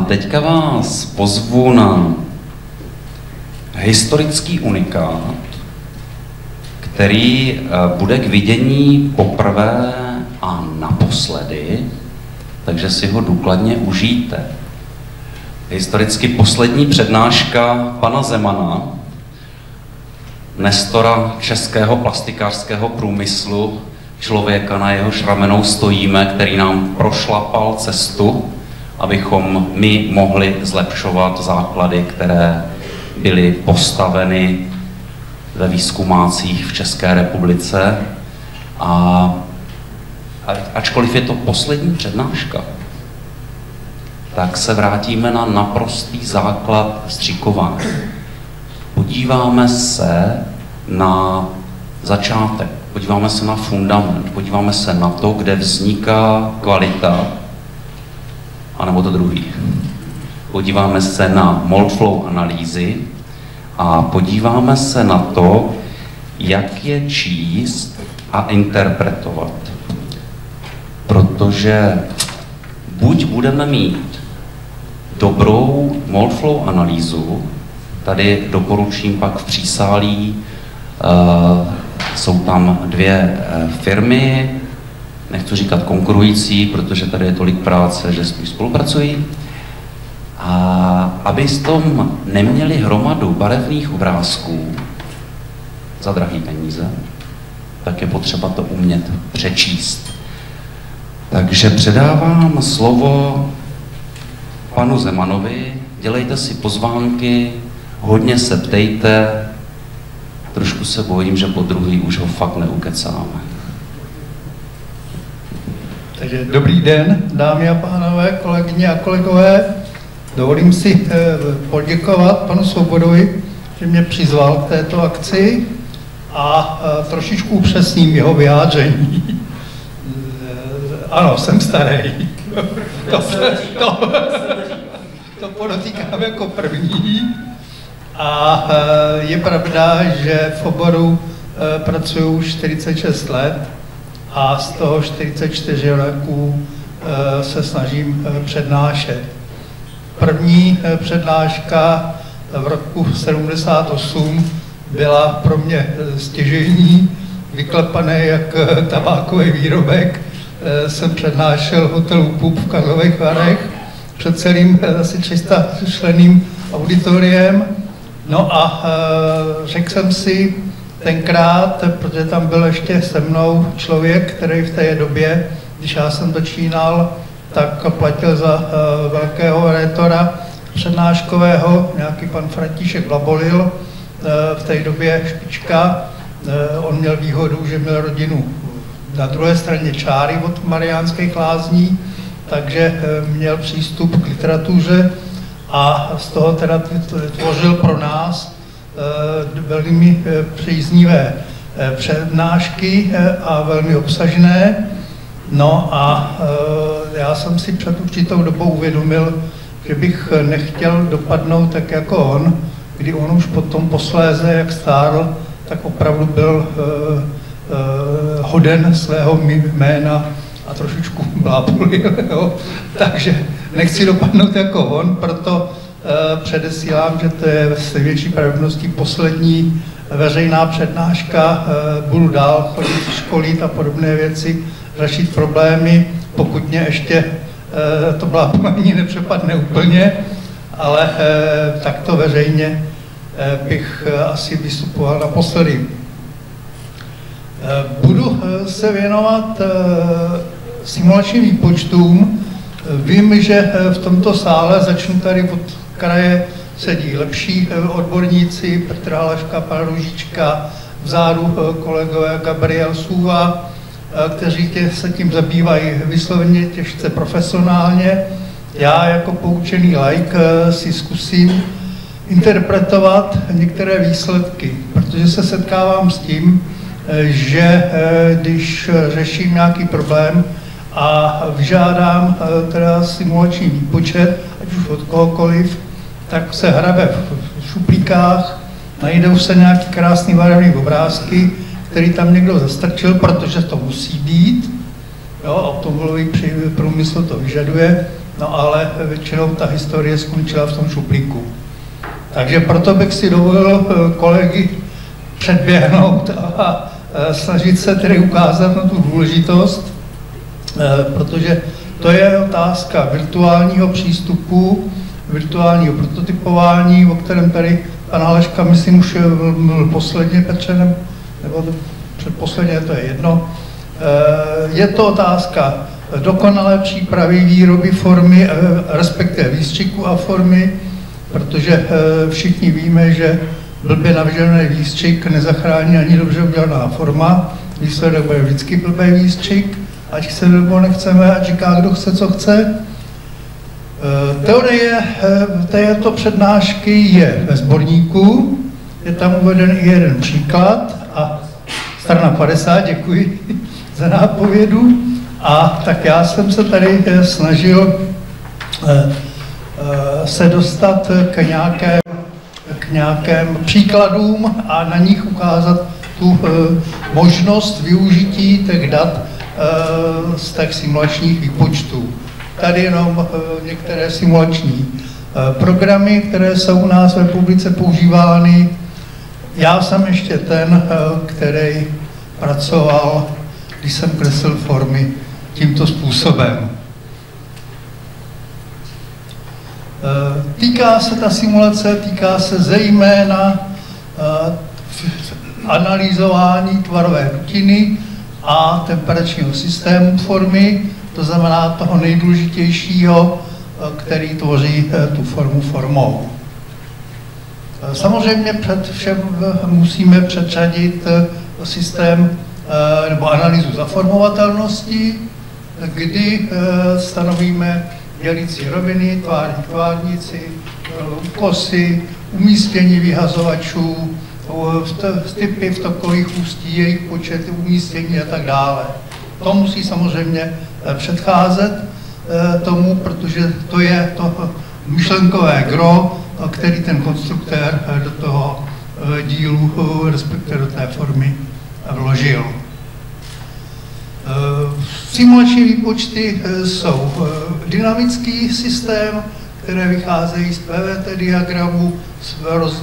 teďka vás pozvu na historický unikát, který bude k vidění poprvé a naposledy, takže si ho důkladně užijte. Historicky poslední přednáška pana Zemana, nestora českého plastikářského průmyslu, člověka, na jehož ramenou stojíme, který nám prošlapal cestu, abychom my mohli zlepšovat základy, které byly postaveny ve výzkumácích v České republice. A ačkoliv je to poslední přednáška, tak se vrátíme na naprostý základ stříkování. Podíváme se na začátek, podíváme se na fundament, podíváme se na to, kde vzniká kvalita, anebo to druhý. Podíváme se na Moldflow analýzy a podíváme se na to, jak je číst a interpretovat. Protože buď budeme mít dobrou Moldflow analýzu, tady doporučím pak v přísálí, jsou tam dvě firmy, nechci říkat konkurující, protože tady je tolik práce, že spíš spolupracují. A abyste neměli hromadu barevných obrázků za drahý peníze, tak je potřeba to umět přečíst. Takže předávám slovo panu Zemanovi, dělejte si pozvánky, hodně se ptejte, trošku se bojím, že po druhý už ho fakt neukecáme. Takže dobrý den, dámy a pánové, kolegyně a kolegové. Dovolím si poděkovat panu Svobodovi, že mě přizval k této akci a trošičku upřesním jeho vyjádření. Ano, jsem starý. To podotýkám jako první. A je pravda, že v oboru pracuji už 46 let a z toho 44 roků se snažím přednášet. První přednáška v roku 78 byla pro mě stěžejní, vyklepaný jak tabákový výrobek. Jsem přednášel hotelu Pup v Karlových Varech před celým asi 300 členným auditoriem. No a řekl jsem si tenkrát, protože tam byl ještě se mnou člověk, který v té době, když já jsem začínal, tak platil za velkého rétora přednáškového, nějaký pan František Blabolil, v té době špička. On měl výhodu, že měl rodinu na druhé straně čáry od Mariánských Lázní, takže měl přístup k literatuře a z toho teda tvořil pro nás velmi příznivé přednášky a velmi obsažné. No a já jsem si před určitou dobou uvědomil, že bych nechtěl dopadnout tak jako on, kdy on už potom posléze, jak stárl, tak opravdu byl hoden svého jména a trošičku blábolil, takže nechci dopadnout jako on, proto předesílám, že to je s největší pravděpodobností poslední veřejná přednáška, budu dál chodit školit a podobné věci, řešit problémy, pokud mě ještě to blábolení nepřepadne úplně, ale takto veřejně bych asi vystupoval naposledy. Budu se věnovat simulačním výpočtům. Vím, že v tomto sále, začnu tady od kraje, sedí lepší odborníci, Petr Halaška, pan Ružička, vzadu kolegové Gabriel Sůva, kteří se tím zabývají vysloveně těžce profesionálně. Já jako poučený laik si zkusím interpretovat některé výsledky, protože se setkávám s tím, že když řeším nějaký problém a vyžádám teda simulační výpočet, ať už od kohokoliv, tak se hrabe v šuplíkách, najdou se nějaký krásný barevný obrázky, který tam někdo zastrčil, protože to musí být. Jo, automobilový průmysl to vyžaduje, no ale většinou ta historie skončila v tom šuplíku. Takže proto bych si dovolil kolegy předběhnout a snažit se tedy ukázat na tu důležitost, protože to je otázka virtuálního přístupu, virtuálního prototypování, o kterém tady pan Aleška, myslím, už mluvil posledně Petře, nebo předposledně, to je jedno. Je to otázka dokonalé přípravy výroby formy, respektive výstřiku a formy, protože všichni víme, že blbě navržený výstřik nezachrání ani dobře udělaná forma. Výsledek bude vždycky blbý výstřik, ať chceme nebo nechceme, ať říká, kdo chce, co chce. Teorie této přednášky je ve sborníku, je tam uveden i jeden příklad a strana 50, děkuji za nápovědu. A tak já jsem se tady snažil se dostat k nějakým příkladům a na nich ukázat tu možnost využití těch dat z těch simulačních výpočtů. Tady jenom některé simulační programy, které jsou u nás v republice používány. Já jsem ještě ten, který pracoval, když jsem kreslil formy tímto způsobem. Týká se ta simulace, týká se zejména analyzování tvarové rutiny a temperačního systému formy, to znamená toho nejdůležitějšího, který tvoří tu formu formou. Samozřejmě před všem musíme předřadit systém nebo analýzu zaformovatelnosti, kdy stanovíme dělící roviny, tvární tvárnici, úkosy, umístění vyhazovačů, typy vtokových ústí, jejich počet, umístění a tak dále. To musí samozřejmě předcházet tomu, protože to je to myšlenkové gro, který ten konstruktér do toho dílu, respektive do té formy vložil. Simulační výpočty jsou dynamický systém, které vycházejí z PVT diagramu,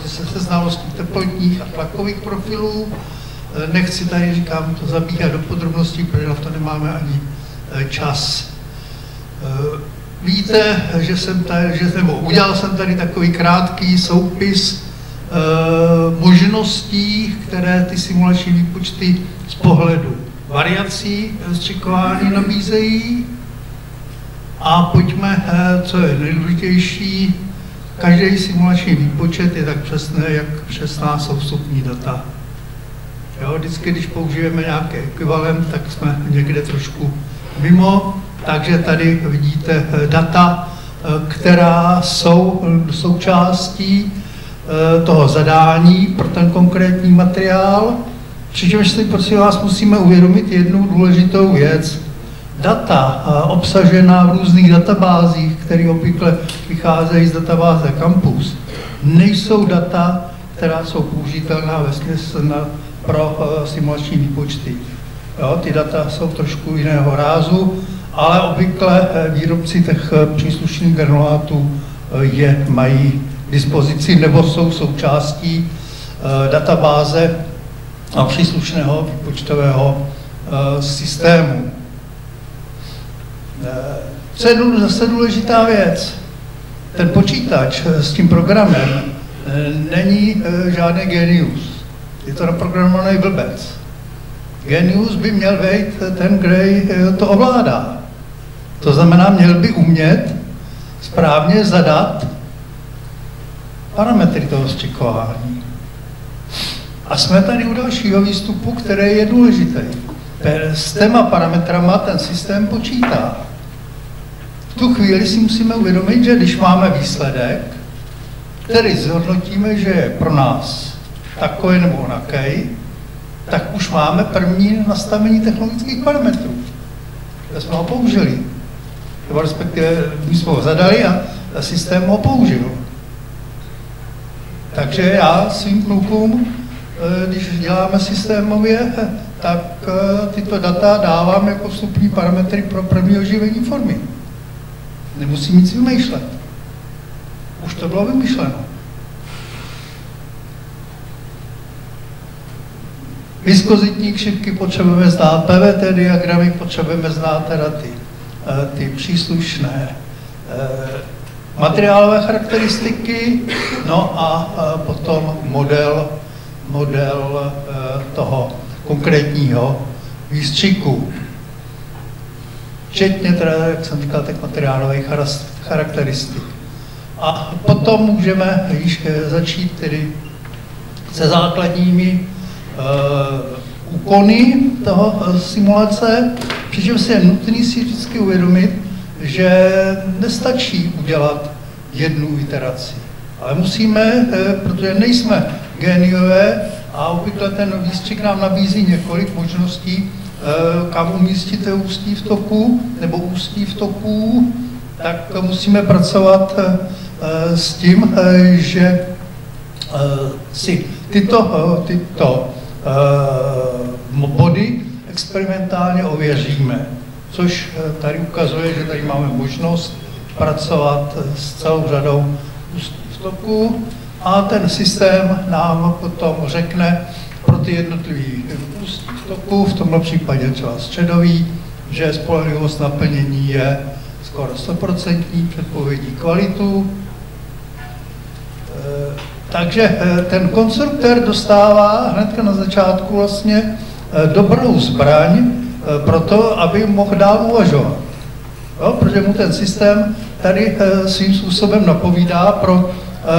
se znalostí teplotních a tlakových profilů. Nechci tady, říkám, to zabíhat do podrobností, protože na to nemáme ani čas. Víte, udělal jsem tady takový krátký soupis možností, které ty simulační výpočty z pohledu variací střikování nabízejí. A pojďme, co je nejdůležitější, každý simulační výpočet je tak přesný, jak přesná jsou vstupní data. Jo, vždycky, když použijeme nějaký ekvivalent, tak jsme někde trošku mimo, takže tady vidíte data, která jsou součástí toho zadání pro ten konkrétní materiál. Přičemž si, prosím vás, musíme uvědomit jednu důležitou věc. Data obsažená v různých databázích, které obvykle vycházejí z databáze Campus, nejsou data, která jsou použitelná vesměs pro simulační výpočty. Jo, ty data jsou trošku jiného rázu, ale obvykle výrobci těch příslušných granulátů je mají k dispozici nebo jsou součástí databáze a příslušného výpočtového systému. Co je zase důležitá věc, ten počítač s tím programem není žádný genius. Je to naprogramovaný blbec. Genius by měl být ten, který to ovládá. To znamená, měl by umět správně zadat parametry toho střikování. A jsme tady u dalšího výstupu, který je důležitý. S těma parametrama ten systém počítá. V tu chvíli si musíme uvědomit, že když máme výsledek, který zhodnotíme, že je pro nás takový nebo onaký, tak už máme první nastavení technologických parametrů. To jsme ho použili. Nebo respektive my jsme ho zadali a systém ho použil. Takže já svým klukům, když děláme systémově, tak tyto data dávám jako vstupní parametry pro první oživení formy. Nemusím nic vymýšlet. Už to bylo vymyšleno. Viskozitní křivky potřebujeme znát, PVT diagramy potřebujeme znát teda ty příslušné materiálové charakteristiky, no a potom model toho konkrétního výstřiku. Včetně teda, jak jsem říkal, těch materiálových charakteristik. A potom můžeme již začít tedy se základními úkony toho simulace, přičemž je nutný si vždycky uvědomit, že nestačí udělat jednu iteraci. Ale musíme, protože nejsme géniové a obvykle ten výstřik nám nabízí několik možností, kam umístit ústí v toku nebo ústí v toku, tak musíme pracovat s tím, že si tyto body experimentálně ověříme, což tady ukazuje, že tady máme možnost pracovat s celou řadou ústí v toku a ten systém nám potom řekne pro ty jednotlivé ústí v toku, v tomto případě třeba středový, že spolehlivost naplnění je skoro 100%, předpovědí kvalitu. Takže ten konstruktor dostává hned na začátku vlastně dobrou zbraň pro to, aby mohl dál uvažovat. Jo, protože mu ten systém tady svým způsobem napovídá pro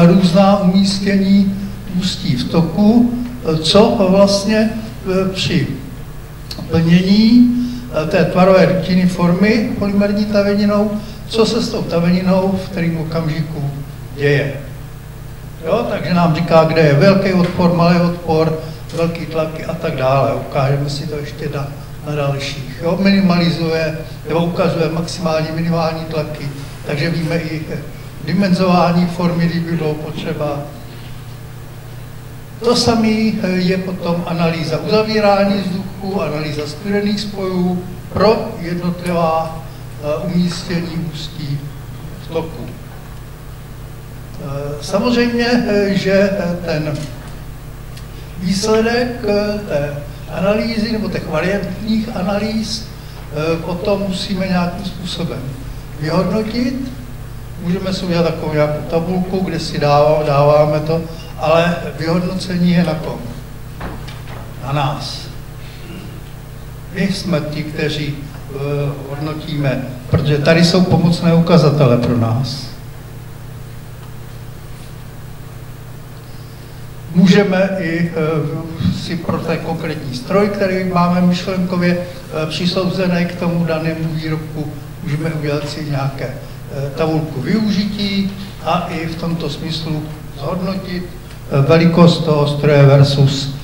různá umístění ústí v toku, co vlastně při plnění té tvarové rutinní formy polymerní taveninou, co se s tou taveninou v kterém okamžiku děje. Jo, takže nám říká, kde je velký odpor, malý odpor, velký tlaky a tak dále. Ukážeme si to ještě na dalších. Jo, minimalizuje nebo ukazuje maximální, minimální tlaky, takže víme i dimenzování formy, kdyby bylo potřeba. To samé je potom analýza uzavírání vzduchu, analýza studených spojů pro jednotlivá umístění ústí v toku. Samozřejmě, že ten výsledek té analýzy nebo těch variantních analýz potom musíme nějakým způsobem vyhodnotit. Můžeme si udělat takovou nějakou tabulku, kde si dáváme to, ale vyhodnocení je na kom? Na nás. My jsme ti, kteří hodnotíme, protože tady jsou pomocné ukazatele pro nás. Můžeme i si pro ten konkrétní stroj, který máme myšlenkově přisouzený k tomu danému výrobku, můžeme udělat si nějaké tabulku využití a i v tomto smyslu zhodnotit velikost toho stroje versus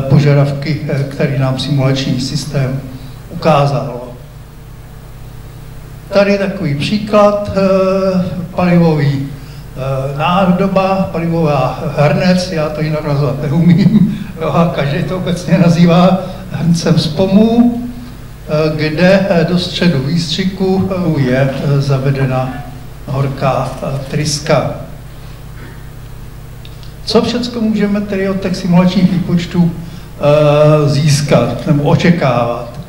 požadavky, které nám simulační systém ukázal. Tady takový příklad, palivový nádoba, palivová hrnec, já to jinak nazvat neumím, a každý to obecně nazývá hrncem z POMu, kde do středu výstřiku je zavedena horká tryska. Co všechno můžeme tedy od těch simulačních výpočtů získat nebo očekávat?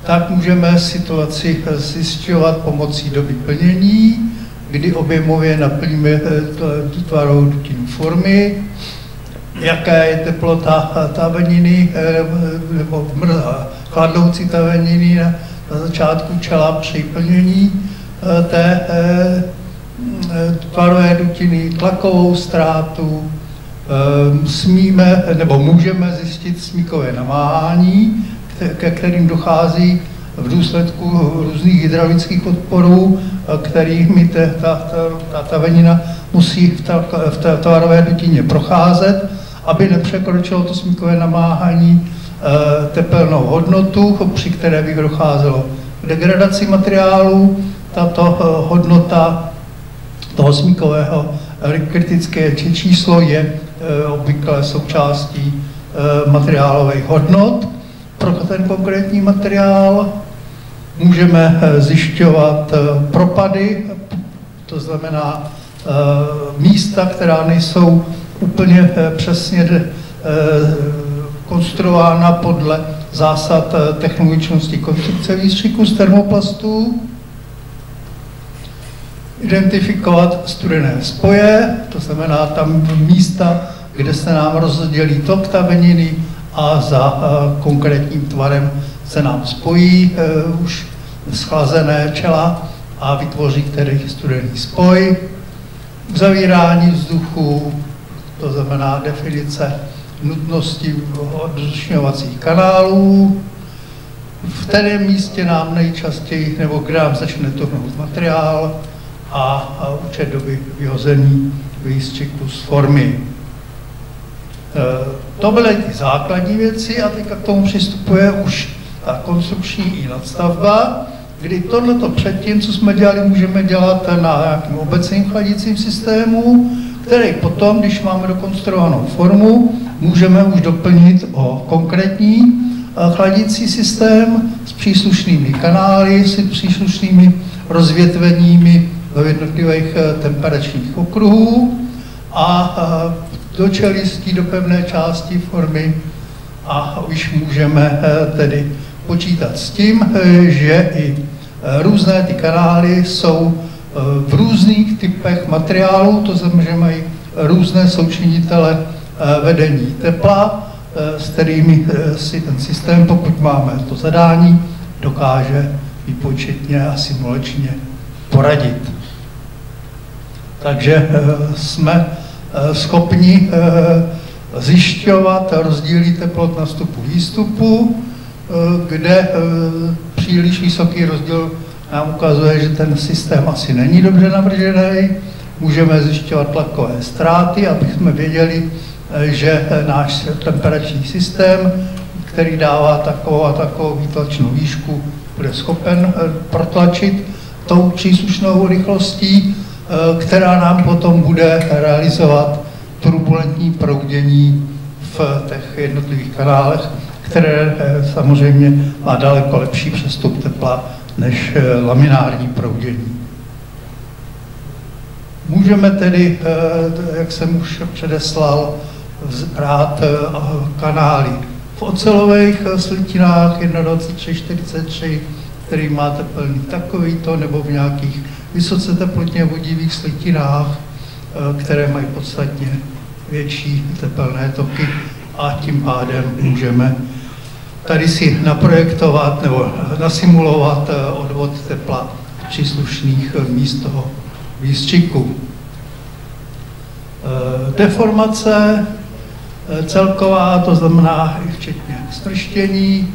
Tak můžeme situaci zjišťovat pomocí doby plnění, kdy objemově naplníme tu tvarovou rutinní formy, jaká je teplota taveniny nebo chladnoucí taveniny na začátku čela při plnění té tvarové dutiny, tlakovou ztrátu, smíme nebo můžeme zjistit smíkové namáhání, ke kterým dochází v důsledku různých hydraulických odporů, kterými ta tavenina musí v té tvarové dutině procházet, aby nepřekročilo to smíkové namáhání tepelnou hodnotu, při které by docházelo k degradaci materiálu. Tato hodnota toho smíkového kritické číslo je obvykle součástí materiálových hodnot pro ten konkrétní materiál. Můžeme zjišťovat propady, to znamená místa, která nejsou úplně přesně konstruována podle zásad technologičnosti konstrukce výstřiku z termoplastů. Identifikovat studené spoje, to znamená tam místa, kde se nám rozdělí tok taveniny a za konkrétním tvarem se nám spojí už schlazené čela a vytvoří který studený spoj. Uzavírání vzduchu, to znamená definice nutnosti odvzdušňovacích kanálů, v kterém místě nám nejčastěji, nebo kde nám začne tuhnout materiál a účet doby vyhození výstřiku z formy. To byly ty základní věci a teďka k tomu přistupuje už ta konstrukční i nadstavba, kdy tohleto předtím, co jsme dělali, můžeme dělat na nějakém obecným chladicím systému, který potom, když máme dokonstruovanou formu, můžeme už doplnit o konkrétní chladicí systém s příslušnými kanály, s příslušnými rozvětveními do jednotlivých temperačních okruhů a do čelistí, do pevné části formy a už můžeme tedy počítat s tím, že i různé ty kanály jsou v různých typech materiálů, to znamená, že mají různé součinitele vedení tepla, s kterými si ten systém, pokud máme to zadání, dokáže výpočetně a simulačně poradit. Takže jsme schopni zjišťovat rozdíly teplot nastupu výstupu, kde příliš vysoký rozdíl nám ukazuje, že ten systém asi není dobře navržený. Můžeme zjišťovat tlakové ztráty, aby jsme věděli, že náš temperační systém, který dává takovou a takovou výtlačnou výšku, bude schopen protlačit tou příslušnou rychlostí, která nám potom bude realizovat turbulentní proudění v těch jednotlivých kanálech, které samozřejmě má daleko lepší přestup tepla než laminární proudění. Můžeme tedy, jak jsem už předeslal, brát kanály v ocelových slitinách 1,2343, který má teplný takovýto, nebo v nějakých vysoce teplotně vodivých slitinách, které mají podstatně větší tepelné toky a tím pádem můžeme tady si naprojektovat nebo nasimulovat odvod tepla příslušných míst toho výstřiku. Deformace celková, to znamená i včetně smrštění,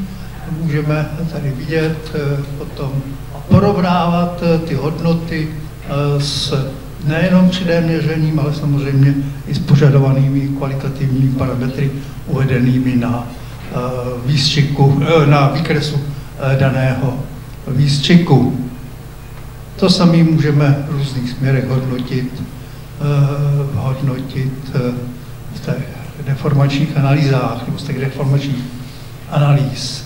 můžeme tady vidět, potom porovnávat ty hodnoty s nejenom 3D měřením, ale samozřejmě i s požadovanými kvalitativními parametry uvedenými na výstřiku, na výkresu daného výstřiku. To samé můžeme v různých směrech hodnotit v těch deformačních analýzách nebo z těch deformačních analýz.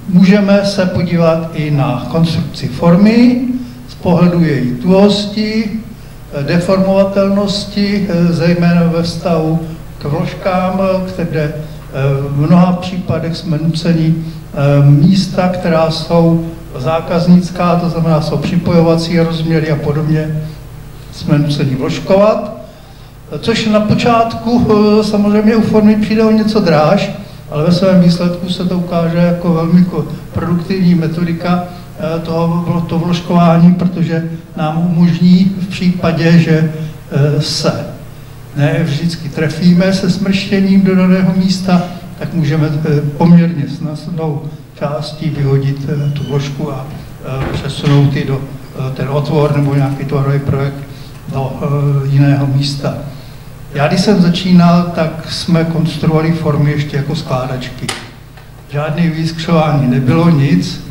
Můžeme se podívat i na konstrukci formy z pohledu její tuhosti, deformovatelnosti, zejména ve vztahu k vložkám, které v mnoha případech jsme nuceni místa, která jsou zákaznická, to znamená jsou připojovací rozměry a podobně, jsme nuceni vložkovat, což na počátku samozřejmě u formy přijde o něco dráž, ale ve svém výsledku se to ukáže jako velmi produktivní metodika toho vložkování, protože nám umožní v případě, že se ne vždycky trefíme se smrštěním do daného místa, tak můžeme poměrně snadnou částí vyhodit tu vložku a přesunout ji do ten otvor nebo nějaký tvarový projekt do jiného místa. Já když jsem začínal, tak jsme konstruovali formy ještě jako skládačky. Žádný vyskřování nebylo, nic,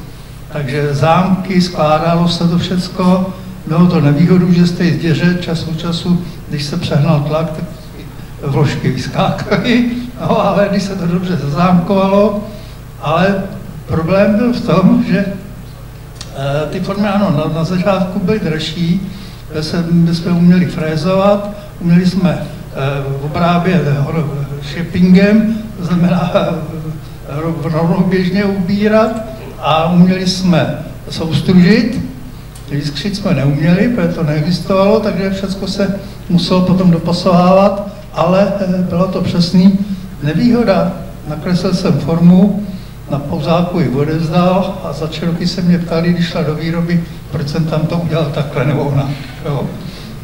takže zámky, skládalo se to všecko. Bylo to nevýhodu, že jste zděře čas od času, když se přehnal tlak, tak vložky vyskákaly, no, ale když se to dobře zazámkovalo, ale problém byl v tom, že Ty formy ano, na začátku byly dražší, jsme uměli frézovat, uměli jsme obrábět shippingem, to znamená rovnoběžně ubírat, a uměli jsme soustružit. Vyskřit jsme neuměli, protože to neexistovalo, takže všechno se muselo potom dopasovávat, ale bylo to přesný. Nevýhoda, nakreslil jsem formu, na pouzáku ji odevzdal a za 3 roky se mě ptali, když šla do výroby, proč jsem tam to udělal takhle nebo onak.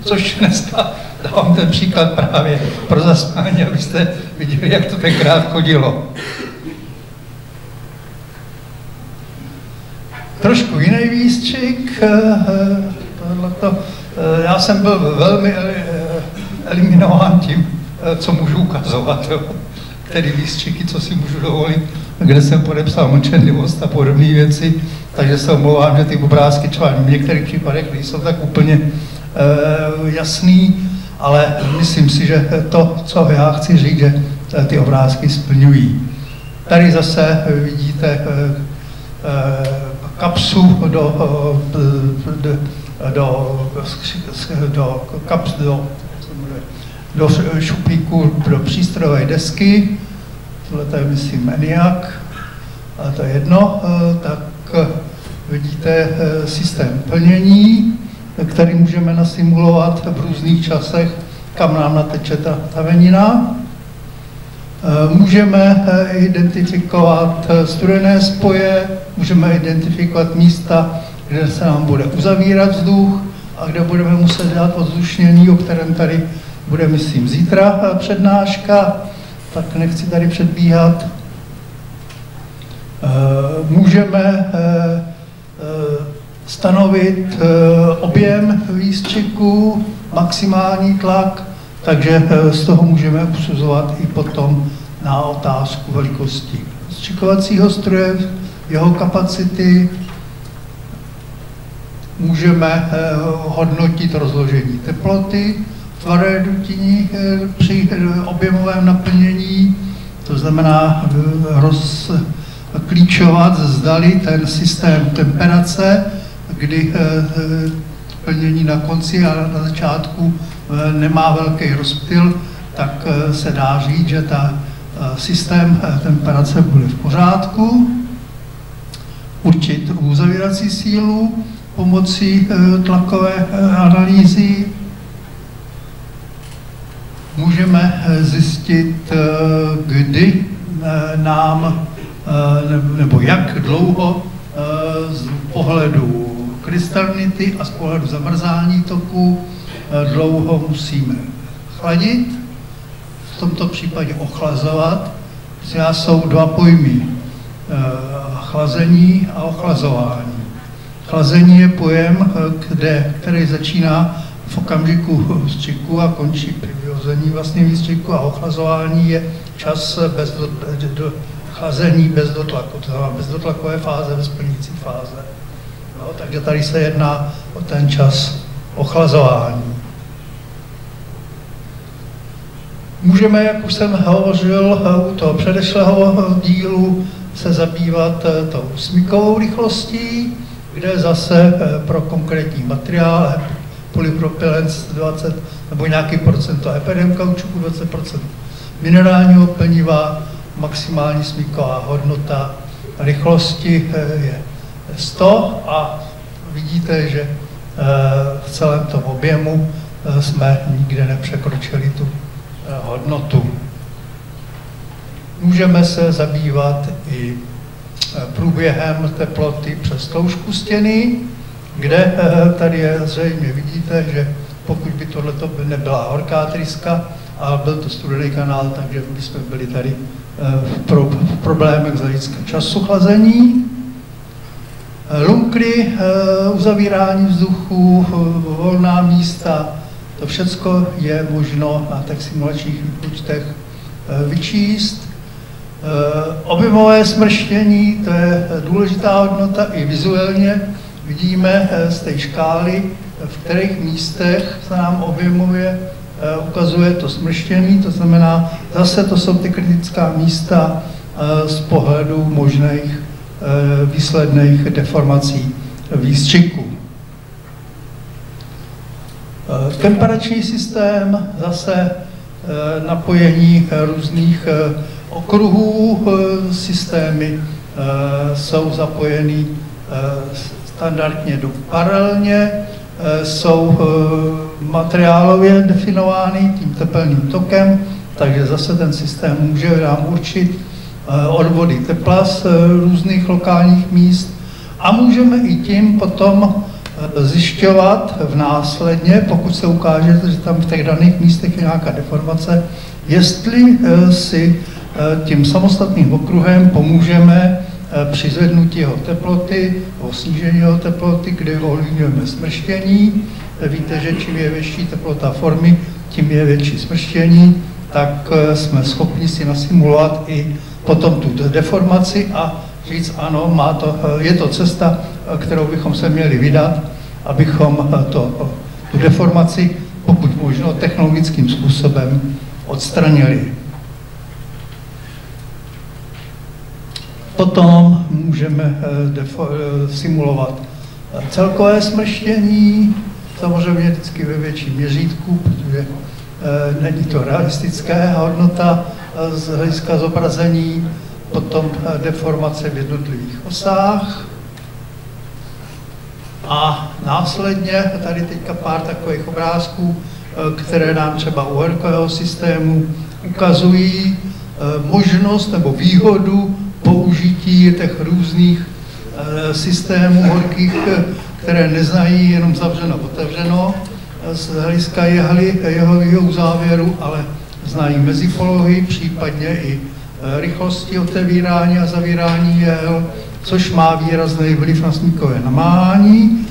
Což dneska dávám ten příklad právě pro zasmání, abyste viděli, jak to tenkrát chodilo. Trošku jiný výstřik, já jsem byl velmi eliminován tím, co můžu ukazovat, tedy výstřiky, co si můžu dovolit, kde jsem podepsal mlčenlivost a podobné věci, takže se omlouvám, že ty obrázky třeba v některých případech nejsou tak úplně jasný, ale myslím si, že to, co já chci říct, že ty obrázky splňují. Tady zase vidíte kapsu do šuplíku do přístrojové desky. Tohle je, myslím, ENIAC, ale to je jedno. Tak vidíte systém plnění, který můžeme nasimulovat v různých časech, kam nám nateče ta tavenina. Můžeme identifikovat studené spoje, můžeme identifikovat místa, kde se nám bude uzavírat vzduch a kde budeme muset dělat odzdušnění, o kterém tady bude, myslím, zítra přednáška, tak nechci tady předbíhat. Můžeme stanovit objem výstřiku, maximální tlak, takže z toho můžeme usuzovat i potom na otázku velikosti vstřikovacího stroje, jeho kapacity. Můžeme hodnotit rozložení teploty, tvaré dutiny při objemovém naplnění, to znamená rozklíčovat, zdali ten systém temperace, kdy plnění na konci a na začátku nemá velký rozptyl, tak se dá říct, že ta systém temperace bude v pořádku. Určit uzavírací sílu pomocí tlakové analýzy. Můžeme zjistit, kdy nám, nebo jak dlouho z pohledu krystalnity a z pohledu zamrzání toku dlouho musíme chladit, v tomto případě ochlazovat. Jsou 2 pojmy, chlazení a ochlazování. Chlazení je pojem, který začíná v okamžiku výstřiku a končí při vyhození vlastně výstřiku, a ochlazování je čas chlazení bez dotlaku, to znamená bez dotlakové fáze, bez plnící fáze. No, takže tady se jedná o ten čas ochlazování. Můžeme, jak už jsem hovořil u toho předešlého dílu, se zabývat tou smykovou rychlostí, kde zase pro konkrétní materiál, polypropylen 20 nebo nějaký procento EPDM kaučuku, 20% minerálního plniva, maximální smyková hodnota rychlosti je 100 a vidíte, že v celém tom objemu jsme nikde nepřekročili tu hodnotu. Můžeme se zabývat i průběhem teploty přes tloušťku stěny, kde tady zřejmě vidíte, že pokud by tohleto nebyla horká tryska, ale byl to studený kanál, takže bychom byli tady v problémech z hlediska času chlazení. Lunkry, uzavírání vzduchu, volná místa, to všecko je možno na těch simulačních výpočtech vyčíst. Objemové smrštění, to je důležitá hodnota i vizuálně. Vidíme z té škály, v kterých místech se nám objemově ukazuje to smrštění, to znamená, zase to jsou ty kritická místa z pohledu možných výsledných deformací výstřiku. Temperační systém, zase napojení různých okruhů, systémy jsou zapojeny standardně paralelně, jsou materiálově definovány tím tepelným tokem, takže zase ten systém může nám určit odvody tepla z různých lokálních míst a můžeme i tím potom zjišťovat následně, pokud se ukáže, že tam v těch daných místech je nějaká deformace, jestli si tím samostatným okruhem pomůžeme při zvednutí jeho teploty, o snížení jeho teploty, kdy ovlivňujeme smrštění. Víte, že čím je větší teplota formy, tím je větší smrštění, tak jsme schopni si nasimulovat i potom tu deformaci a říct, ano, je to cesta, kterou bychom se měli vydat, abychom tu deformaci, pokud možno technologickým způsobem, odstranili. Potom můžeme simulovat celkové smrštění, samozřejmě vždycky ve větším měřítku, protože není to realistická hodnota z hlediska zobrazení, potom deformace v jednotlivých osách. A následně tady teďka pár takových obrázků, které nám třeba u horkového systému ukazují možnost nebo výhodu použití těch různých systémů horkých, které neznají jenom zavřeno, otevřeno z hlediska jeho závěru, ale znají mezipolohy, případně i rychlosti otevírání a zavírání jel, což má výrazný vliv na smíkové namáhání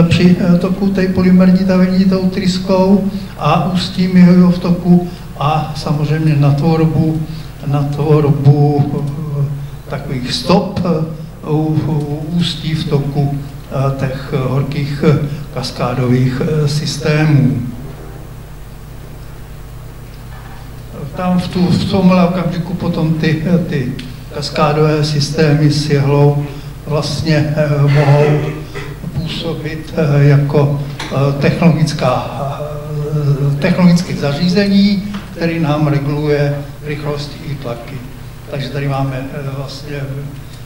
při toku té polymerní tavenitou tryskou a ústím jeho v toku a samozřejmě na tvorbu takových stop ústí v toku těch horkých kaskádových systémů. Tam v tomhle okamžiku potom ty kaskádové systémy s jehlou vlastně mohou působit jako technologické zařízení, který nám reguluje rychlost i tlaky. Takže tady máme vlastně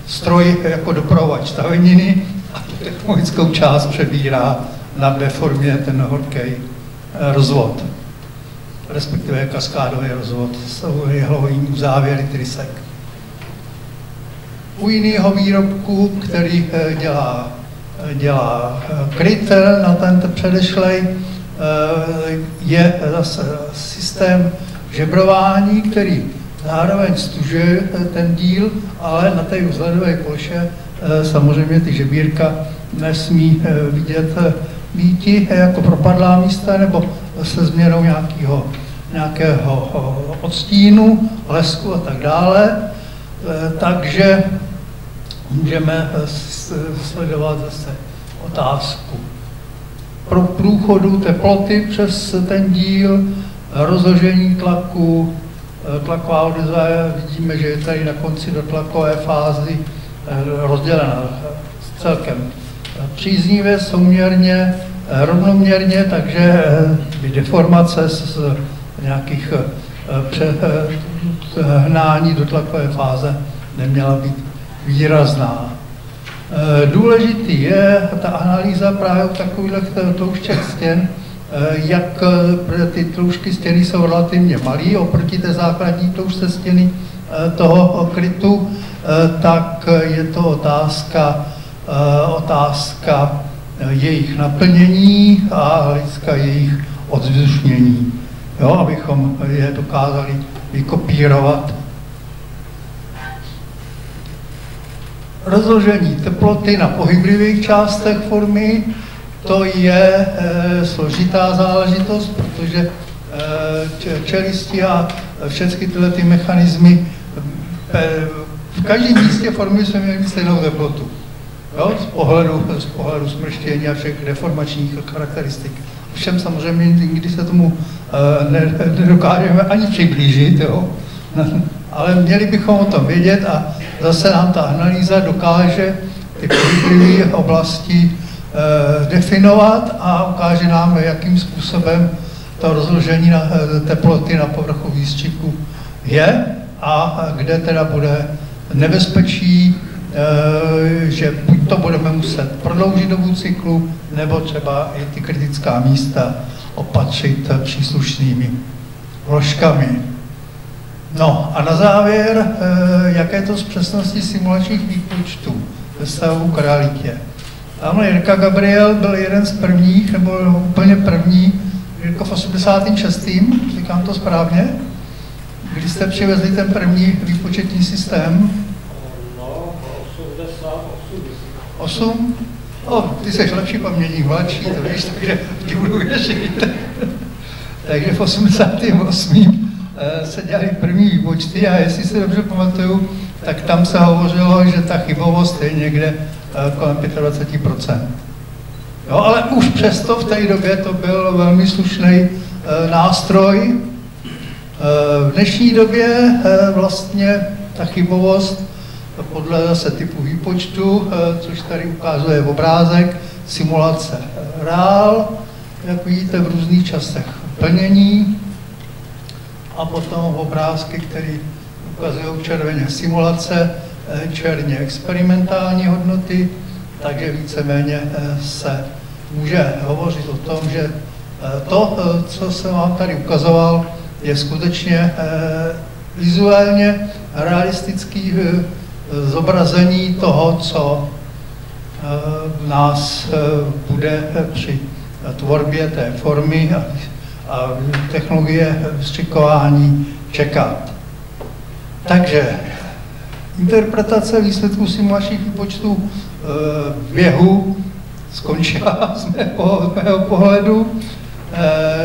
stroj jako dopravovač staveniny a tu technologickou část přebírá na deformě ten horký rozvod, respektive kaskádový rozvod s jehlovým závěry trysek. U jiného výrobku, který dělá kryt na tento předešlej, je zase systém žebrování, který zároveň stužuje ten díl, ale na té vzhledové ploše samozřejmě ty žebírka nesmí vidět býti jako propadlá místa nebo se změnou nějakého odstínu, lesku a tak dále. Takže můžeme sledovat zase otázku pro průchodu teploty přes ten díl, rozložení tlaku, tlaková odezva, vidíme, že je tady na konci do tlakové fázy rozdělena celkem příznivě, souměrně, rovnoměrně, takže by deformace z nějakých hnání do tlakové fáze neměla být výrazná. Důležitý je ta analýza právě u takových tlouštěch stěn, jak ty tloušťky stěny jsou relativně malé oproti té základní tloušťce stěny toho krytu, tak je to otázka jejich naplnění a hlediska jejich odzvzdušnění, jo, abychom je dokázali vykopírovat. Rozložení teploty na pohyblivých částech formy, to je složitá záležitost, protože čelisti a všechny tyhle ty mechanismy v každém místě formy jsme měli stejnou teplotu. Jo? Z pohledu smrštění a všech deformačních charakteristik. Všem samozřejmě nikdy se tomu nedokážeme ani přiblížit, jo? Ale měli bychom o tom vědět a zase nám ta analýza dokáže ty jednotlivé oblasti definovat a ukáže nám, jakým způsobem to rozložení teploty na povrchu výstřiku je a kde teda bude nebezpečí, že buď to budeme muset prodloužit dobu cyklu, nebo třeba i ty kritická místa opatřit příslušnými vložkami. No a na závěr, jaké to z přesnosti simulačních výpočtů ve stavu k realitě. Tamhle Jirka Gabriel byl jeden z prvních, nebo úplně první, Jirko v 86. říkám to správně? Kdy jste přivezli ten první výpočetní systém? No, 88. 8? Ty jsi lepší pamětník, mladší, to víš, takže ti budu věřit. Takže v 88. se dělali první výpočty a jestli si dobře pamatuju, tak tam se hovořilo, že ta chybovost je někde kolem 25%. Jo, ale už přesto v té době to byl velmi slušný nástroj. V dnešní době vlastně ta chybovost podle zase typu výpočtu, což tady ukazuje obrázek, simulace reál, jak vidíte v různých časech plnění, a potom obrázky, které ukazují červeně simulace, černě experimentální hodnoty, takže víceméně se může hovořit o tom, že to, co jsem vám tady ukazoval, je skutečně vizuálně realistické zobrazení toho, co nás bude při tvorbě té formy a technologie vstřikování čekat. Takže interpretace výsledků simulačních výpočtů v běhu skončila z mého pohledu.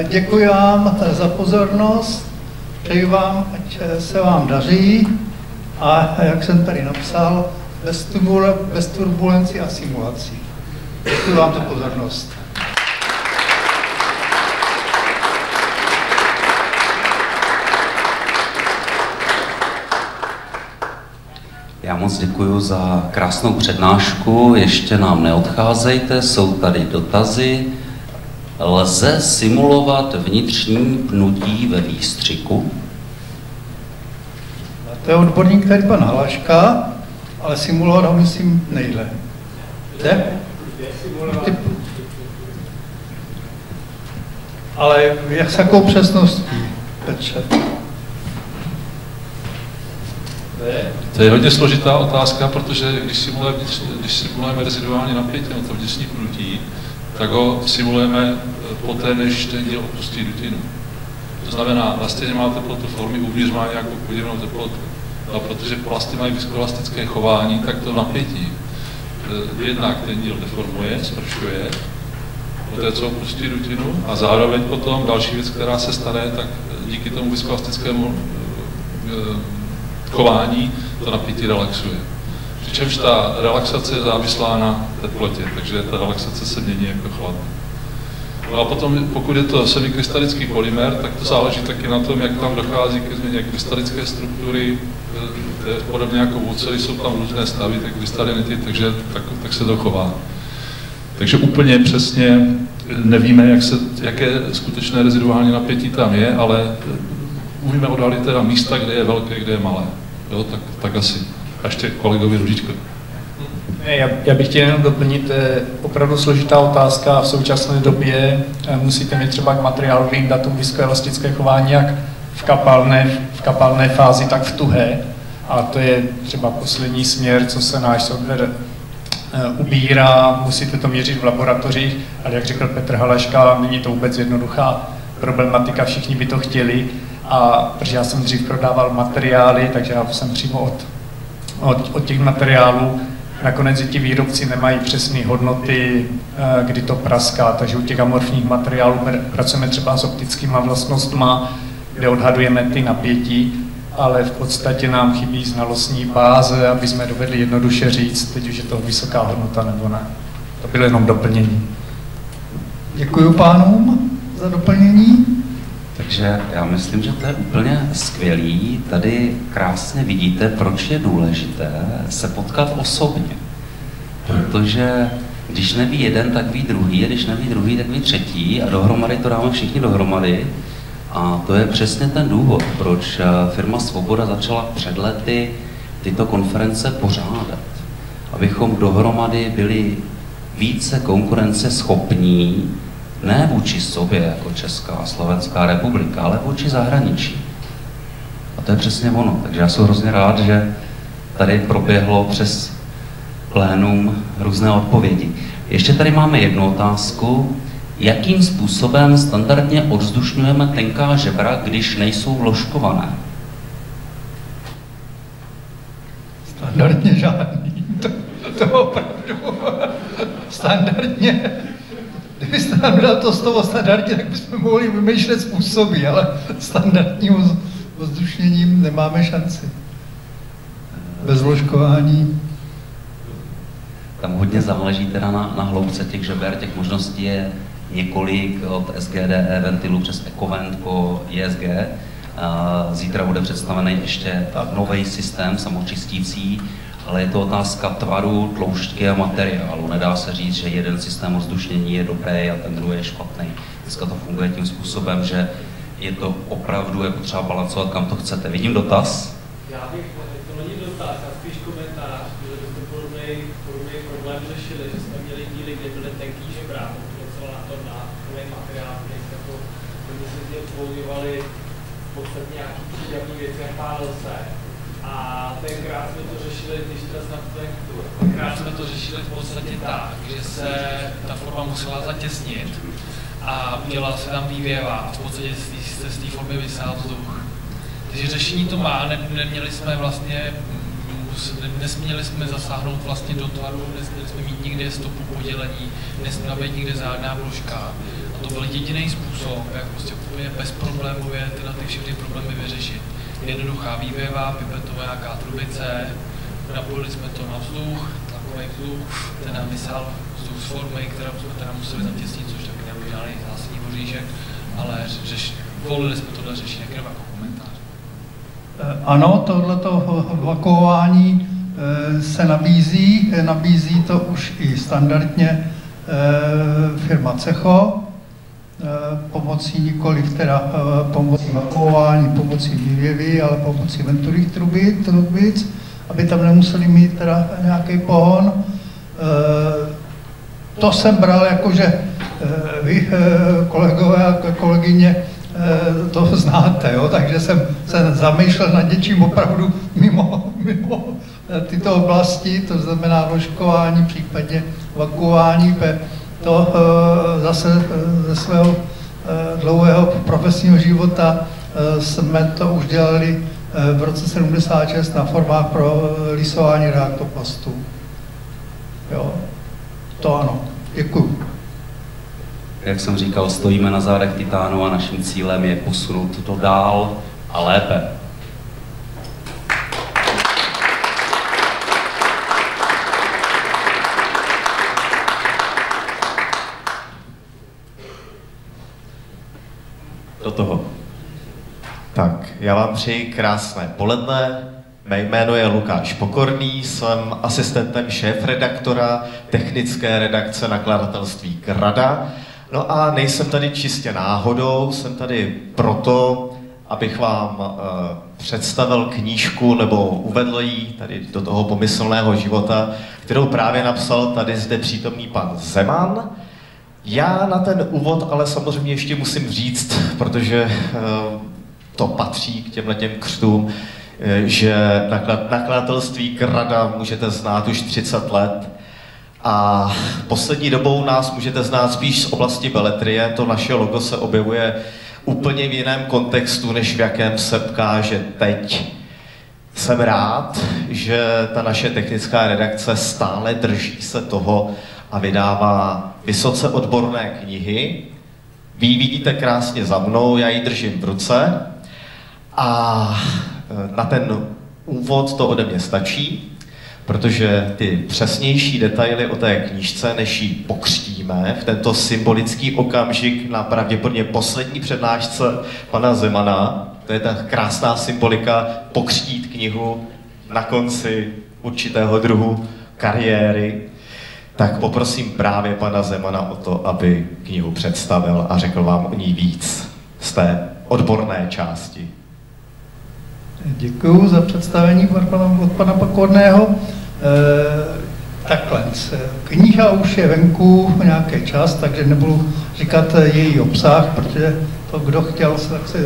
Děkuji vám za pozornost, přeji vám, ať se vám daří a jak jsem tady napsal, bez turbulencí a simulací. Děkuji vám za pozornost. Já moc děkuji za krásnou přednášku, ještě nám neodcházejte, jsou tady dotazy. Lze simulovat vnitřní pnutí ve výstřiku? To je odborník tady pan Halaška, ale simulovat ho myslím nejde. Jde? Ale jak s jakou přesností, Petře? To je hodně složitá otázka, protože když simulujeme reziduální napětí na to vnitřní pnutí, tak ho simulujeme poté, než ten díl opustí dutinu. To znamená, rastlinně má teplotu formy, uvnitř má nějakou podivnou teplotu. A protože plasty mají vysokoelastické chování, tak to napětí jednak ten díl deformuje, spršuje, poté co opustí dutinu, a zároveň potom další věc, která se stane, tak díky tomu vysokoelastickému chování to napětí relaxuje. Přičemž ta relaxace je závislá na teplotě, takže ta relaxace se mění jako chlad. No a potom, pokud je to semikrystalický polymer, tak to záleží taky na tom, jak tam dochází ke změně krystalické struktury, podobně jako v oceli jsou tam různé stavy, tak krystalinity, takže tak se to chová. Takže úplně přesně nevíme, jaké skutečné reziduální napětí tam je, ale umíme odhalit teda místa, kde je velké, kde je malé. Jo, tak asi. A ještě kolegovi Růžičkovi. Já bych chtěl jenom doplnit, opravdu složitá otázka. V současné době musíte mít třeba k materiálovým datům vysokoelastické chování jak v kapalné fázi, tak v tuhé. A to je třeba poslední směr, co se náš software ubírá, musíte to měřit v laboratořích, ale jak řekl Petr Halaška, není to vůbec jednoduchá problematika, všichni by to chtěli. A protože já jsem dřív prodával materiály, takže já jsem přímo od těch materiálů. Nakonec i ti výrobci nemají přesné hodnoty, kdy to praská, takže u těch amorfních materiálů pracujeme třeba s optickými vlastnostmi, kde odhadujeme ty napětí, ale v podstatě nám chybí znalostní báze, aby jsme dovedli jednoduše říct, teď už je to vysoká hodnota nebo ne. To bylo jenom doplnění. Děkuji pánům za doplnění. Takže já myslím, že to je úplně skvělý. Tady krásně vidíte, proč je důležité se potkat osobně. protože když neví jeden, tak ví druhý, a když neví druhý, tak ví třetí a dohromady to dáme všichni dohromady. A to je přesně ten důvod, proč firma Svoboda začala před lety tyto konference pořádat. Abychom dohromady byli více konkurenceschopní, ne vůči sobě jako Česká a Slovenská republika, ale vůči zahraničí. A to je přesně ono. Takže já jsem hrozně rád, že tady proběhlo přes plénum různé odpovědi. Ještě tady máme jednu otázku. Jakým způsobem standardně odzdušňujeme tenká žebra, když nejsou vložkované? Standardně žádný. To opravdu standardně. Kdybyste nám dal to slovo standardně, tak bychom mohli vymýšlet způsoby, ale standardním ozdušněním nemáme šanci. Bez vložkování. Tam hodně záleží teda na hloubce těch žeber, těch možností je několik od SGDE ventilů přes Ecovent po ISG. Zítra bude představený ještě nový systém samočistící, ale je to otázka tvaru, tloušťky a materiálu. Nedá se říct, že jeden systém ovzdušnění je dobrý a ten druhý je špatný. Dneska to funguje tím způsobem, že je to opravdu je potřeba balancovat, kam to chcete. Vidím dotaz? Já bych, to není dotaz, a spíš komentář, protože jsme podobný problém řešili, že jsme měli díly, kde byly tenký žebra, docela na to na nový materiál, který jsme to, kde se z něj používali v podstatě nějaký příjemný věci, jak pálil se. A tenkrát jsme to řešili, když teda snad tenkrát jsme to řešili v podstatě tak, že se ta forma musela zatěsnit a udělala se tam vývěva a v podstatě z té formy vysál vzduch. Takže řešení to má, neměli jsme vlastně, nesměli jsme zasáhnout vlastně do tvaru, nesměli jsme mít nikde stopu podělení, nesměla být nikde žádná vložka. A to byl jediný způsob, jak prostě úplně bezproblémově tyhle všechny problémy vyřešit. Jednoduchá vývěva, pipetová nějaká trubice, napojili jsme to na vzduch, tlakový vzduch, ten nám vysál vzduch z formy, kterou jsme teda museli zatěsnit, což taky nebyl žádný zásadní voříšek, ale volili jsme tohle řešení jako komentář. Ano, tohleto vakuování se nabízí to už i standardně firma Cecho, pomocí nikoliv teda pomocí vakuování, pomocí vývěvy, ale pomocí venturových trubic, aby tam nemuseli mít teda nějaký pohon. To jsem bral jako, že vy, kolegové a kolegyně, to znáte, jo? Takže jsem se zamýšlel nad něčím opravdu mimo tyto oblasti, to znamená vložkování, případně vakuování. To zase ze svého dlouhého profesního života jsme to už dělali v roce 76 na formách pro lisování reaktoplastů. Jo, to ano. Děkuju. Jak jsem říkal, stojíme na zádech titánu a naším cílem je posunout to dál a lépe. Do toho. Tak, já vám přeji krásné poledne. Mé jméno je Lukáš Pokorný, jsem asistentem šéfredaktora technické redakce nakladatelství Grada. No a nejsem tady čistě náhodou, jsem tady proto, abych vám představil knížku nebo uvedl ji tady do toho pomyslného života, kterou právě napsal tady zde přítomný pan Zeman. Já na ten úvod ale samozřejmě ještě musím říct, protože to patří k těmhletěm křtům, že nakladatelství Grada můžete znát už 30 let a poslední dobou nás můžete znát spíš z oblasti beletrie. To naše logo se objevuje úplně v jiném kontextu, než v jakém se ukáže teď. Jsem rád, že ta naše technická redakce stále drží se toho a vydává vysoce odborné knihy. Vy ji vidíte krásně za mnou, já ji držím v ruce a na ten úvod to ode mě stačí, protože ty přesnější detaily o té knížce, než ji pokřtíme v tento symbolický okamžik na pravděpodobně poslední přednášce pana Zemana, to je ta krásná symbolika pokřtít knihu na konci určitého druhu kariéry, tak poprosím právě pana Zemana o to, aby knihu představil a řekl vám o ní víc z té odborné části. Děkuji za představení od pana Pokorného. Takhle, kniha už je venku nějaký čas, takže nebudu říkat její obsah, protože to, kdo chtěl, tak se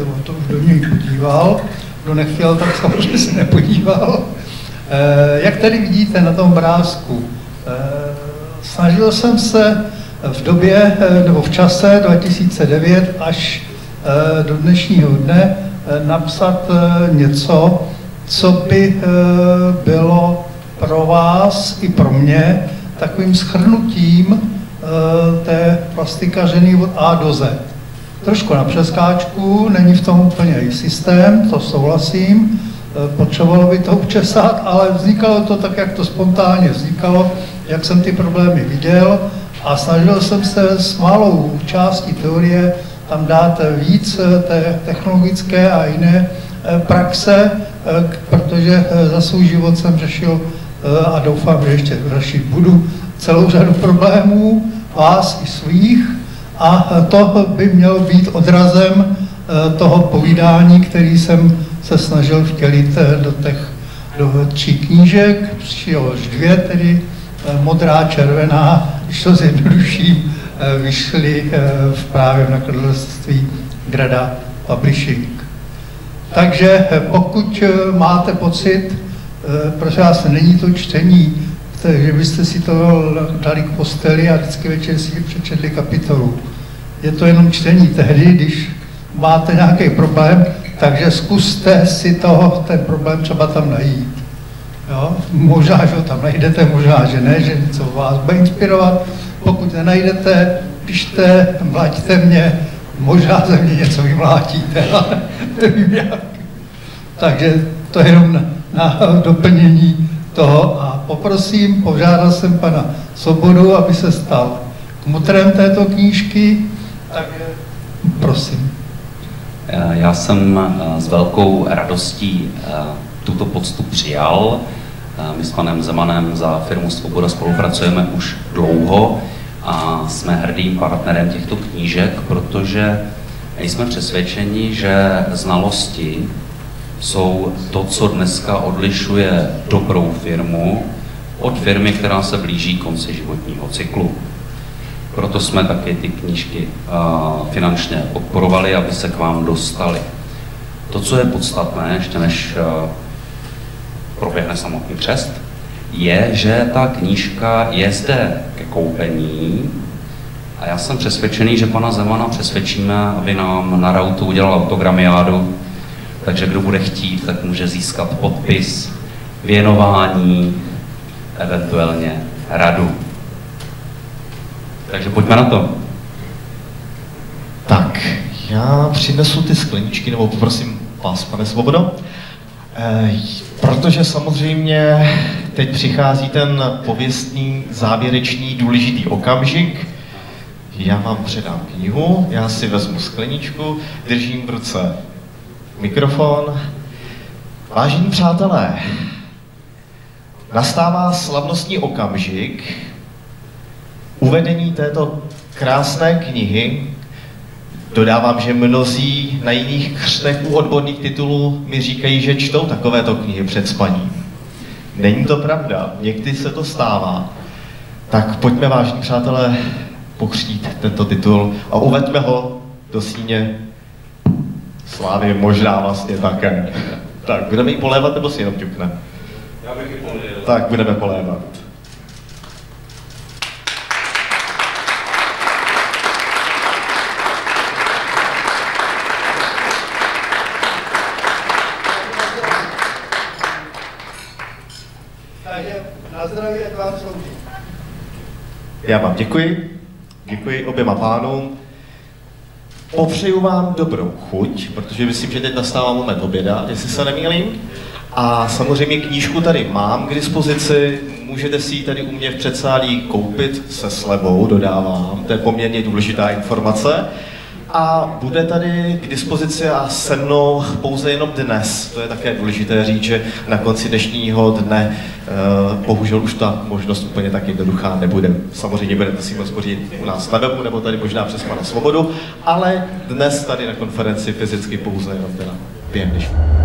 do něj podíval, kdo nechtěl, tak samozřejmě se nepodíval. Jak tady vidíte na tom obrázku, snažil jsem se v době nebo v čase 2009 až do dnešního dne napsat něco, co by bylo pro vás i pro mě takovým shrnutím té plastikařiny od A do Z. Trošku na přeskáčku, není v tom úplně i systém, to souhlasím, potřebovalo by to učesat, ale vznikalo to tak, jak to spontánně vznikalo, jak jsem ty problémy viděl a snažil jsem se s malou částí teorie tam dát víc té technologické a jiné praxe, protože za svůj život jsem řešil a doufám, že ještě řešit budu celou řadu problémů, vás i svých, a to by mělo být odrazem toho povídání, který jsem se snažil vtělit do 3 knížek, přišlo až 2, tedy modrá, červená, když to zjednoduším, vyšly právě v nakladatelství Grada Publishing. Takže pokud máte pocit, prosím vás, není to čtení, že byste si to dali k posteli a vždycky večer si přečetli kapitolu. Je to jenom čtení tehdy, když máte nějaký problém, takže zkuste si ten problém třeba tam najít. Jo? Možná, že ho tam najdete, možná, že ne, že něco vás bude inspirovat. Pokud nenajdete, pište, mláťte mě, možná ze mě něco vymlátíte, ale nevím jak. Takže to je jenom na doplnění toho a požádal jsem pana Svobodu, aby se stal kmotrem této knížky, takže prosím. Já jsem s velkou radostí tuto poctu přijal. My s panem Zemanem za firmu Svoboda spolupracujeme už dlouho a jsme hrdým partnerem těchto knížek, protože jsme přesvědčeni, že znalosti jsou to, co dneska odlišuje dobrou firmu od firmy, která se blíží konci životního cyklu. Proto jsme taky ty knížky finančně podporovali, aby se k vám dostali. To, co je podstatné, ještě než proběhne samotný křest, je, že ta knížka je zde ke koupení a já jsem přesvědčený, že pana Zemana přesvědčíme, aby nám na Rautu udělal autogramiádu, takže kdo bude chtít, tak může získat podpis, věnování, eventuálně radu. Takže pojďme na to. Tak, já přinesu ty skleničky, nebo poprosím vás, pane Svobodo. Protože samozřejmě teď přichází ten pověstný, závěrečný, důležitý okamžik. Já vám předám knihu, já si vezmu skleničku, držím v ruce mikrofon. Vážení přátelé, nastává slavnostní okamžik uvedení této krásné knihy. Dodávám, že mnozí na jiných křtech u odborných titulů mi říkají, že čtou takovéto knihy před spaním. Není to pravda, někdy se to stává. Tak pojďme, vážení přátelé, pokřtít tento titul a uveďme ho do síně slávy, možná vlastně také. Tak, budeme ji polévat, nebo si jenom ťukne? Já bych ji poléval. Tak, budeme polévat. Takže na zdraví, jak vám slouží. Já vám děkuji. Děkuji oběma pánům. Popřeju vám dobrou chuť, protože myslím, že teď nastává moment oběda, jestli se nemýlím. A samozřejmě knížku tady mám k dispozici, můžete si ji tady u mě v předsálí koupit se slevou, dodávám, to je poměrně důležitá informace. a bude tady k dispozici a se mnou pouze jenom dnes. To je také důležité říct, že na konci dnešního dne bohužel už ta možnost úplně tak jednoduchá nebude. Samozřejmě budete si moct pořídit u nás na webu nebo tady možná přes pana Svobodu, ale dnes tady na konferenci fyzicky pouze jenom teda během dnešního.